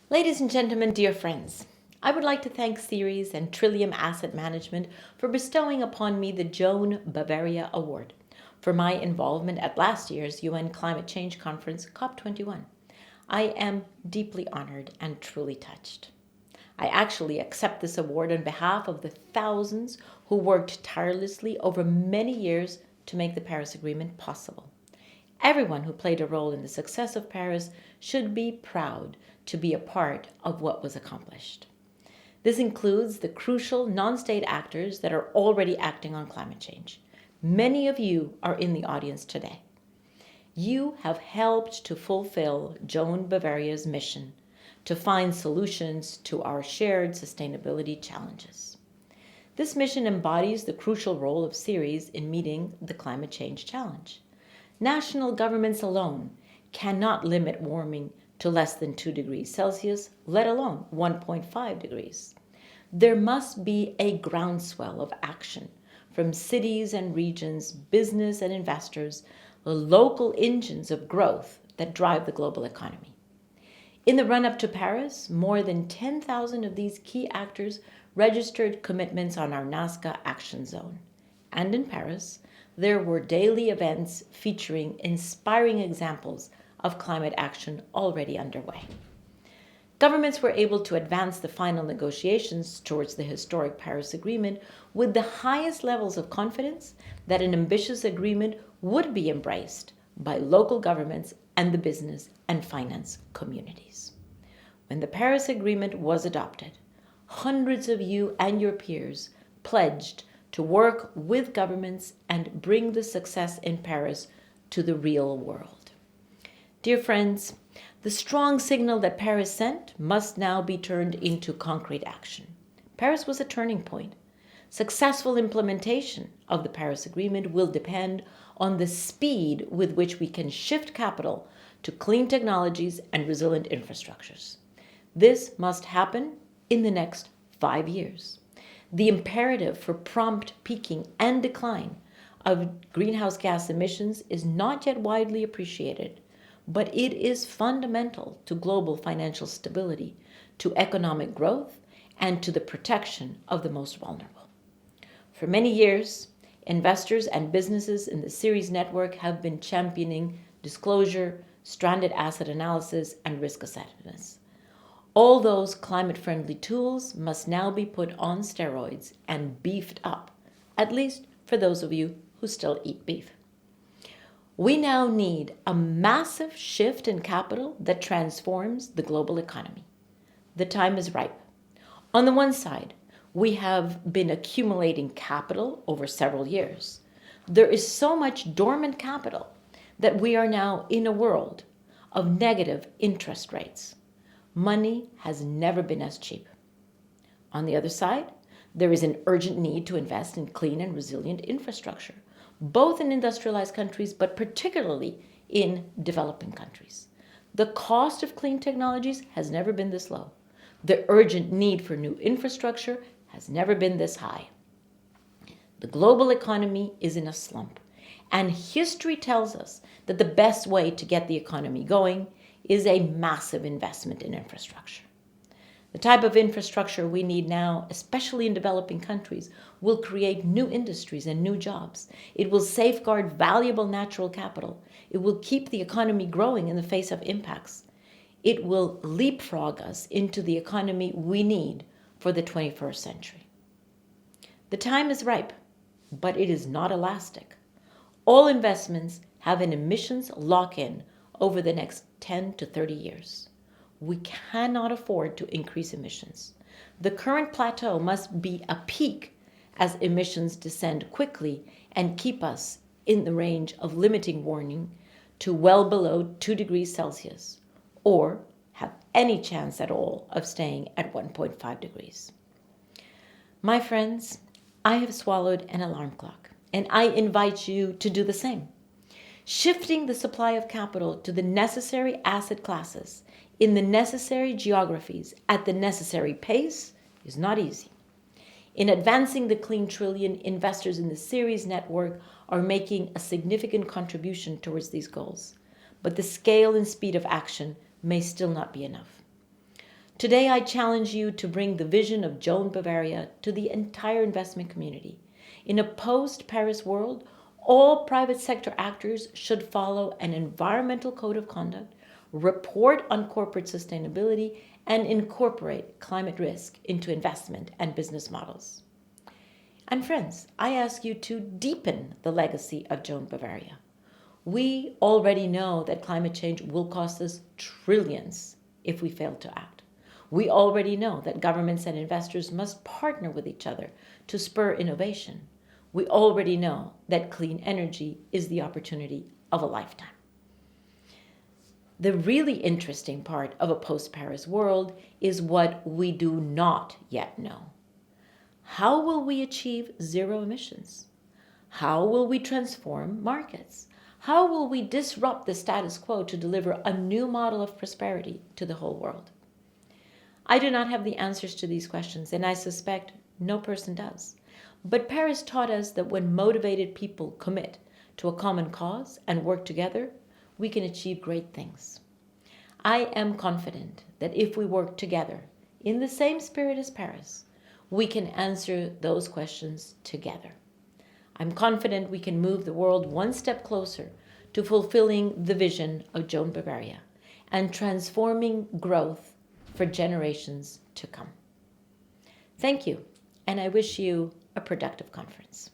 Ladies and gentlemen, dear friends, I would like to thank Ceres and Trillium Asset Management for bestowing upon me the Joan Bavaria Award for my involvement at last year's UN Climate Change Conference, COP21. I am deeply honored and truly touched. I actually accept this award on behalf of the thousands who worked tirelessly over many years to make the Paris Agreement possible. Everyone who played a role in the success of Paris should be proud to be a part of what was accomplished. This includes the crucial non-state actors that are already acting on climate change. Many of you are in the audience today. You have helped to fulfill Joan Bavaria's mission to find solutions to our shared sustainability challenges. This mission embodies the crucial role of Ceres in meeting the climate change challenge. National governments alone cannot limit warming to less than 2 degrees Celsius, let alone 1.5 degrees. There must be a groundswell of action from cities and regions, business and investors, the local engines of growth that drive the global economy. In the run-up to Paris, more than 10,000 of these key actors registered commitments on our Nazca Action Zone. And in Paris, there were daily events featuring inspiring examples of climate action already underway. Governments were able to advance the final negotiations towards the historic Paris Agreement with the highest levels of confidence that an ambitious agreement would be embraced by local governments and the business and finance communities. When the Paris Agreement was adopted, hundreds of you and your peers pledged to work with governments and bring the success in Paris to the real world. Dear friends, the strong signal that Paris sent must now be turned into concrete action. Paris was a turning point. Successful implementation of the Paris Agreement will depend on the speed with which we can shift capital to clean technologies and resilient infrastructures. This must happen in the next 5 years. The imperative for prompt peaking and decline of greenhouse gas emissions is not yet widely appreciated, but it is fundamental to global financial stability, to economic growth, and to the protection of the most vulnerable. For many years, investors and businesses in the Ceres network have been championing disclosure, stranded asset analysis, and risk assessments. All those climate-friendly tools must now be put on steroids and beefed up, at least for those of you who still eat beef. We now need a massive shift in capital that transforms the global economy. The time is ripe. On the one side, we have been accumulating capital over several years. There is so much dormant capital that we are now in a world of negative interest rates. Money has never been as cheap. On the other side, there is an urgent need to invest in clean and resilient infrastructure, both in industrialized countries, but particularly in developing countries. The cost of clean technologies has never been this low. The urgent need for new infrastructure has never been this high. The global economy is in a slump, and history tells us that the best way to get the economy going is a massive investment in infrastructure. The type of infrastructure we need now, especially in developing countries, will create new industries and new jobs. It will safeguard valuable natural capital. It will keep the economy growing in the face of impacts. It will leapfrog us into the economy we need for the 21st century. The time is ripe, but it is not elastic. All investments have an emissions lock-in over the next 10 to 30 years. We cannot afford to increase emissions. The current plateau must be a peak as emissions descend quickly and keep us in the range of limiting warming to well below 2 degrees Celsius, or have any chance at all of staying at 1.5 degrees. My friends, I have swallowed an alarm clock, and I invite you to do the same. Shifting the supply of capital to the necessary asset classes in the necessary geographies at the necessary pace is not easy. In advancing the clean trillion, investors in the Ceres network are making a significant contribution towards these goals, but the scale and speed of action may still not be enough. Today, I challenge you to bring the vision of Joan Bavaria to the entire investment community. In a post-Paris world, all private sector actors should follow an environmental code of conduct, report on corporate sustainability, and incorporate climate risk into investment and business models. And friends, I ask you to deepen the legacy of Joan Bavaria. We already know that climate change will cost us trillions if we fail to act. We already know that governments and investors must partner with each other to spur innovation. We already know that clean energy is the opportunity of a lifetime. The really interesting part of a post-Paris world is what we do not yet know. How will we achieve zero emissions? How will we transform markets? How will we disrupt the status quo to deliver a new model of prosperity to the whole world? I do not have the answers to these questions, and I suspect no person does. But Paris taught us that when motivated people commit to a common cause and work together, we can achieve great things. I am confident that if we work together in the same spirit as Paris, we can answer those questions together. I'm confident we can move the world one step closer to fulfilling the vision of Joan Bavaria and transforming growth for generations to come. Thank you, and I wish you a productive conference.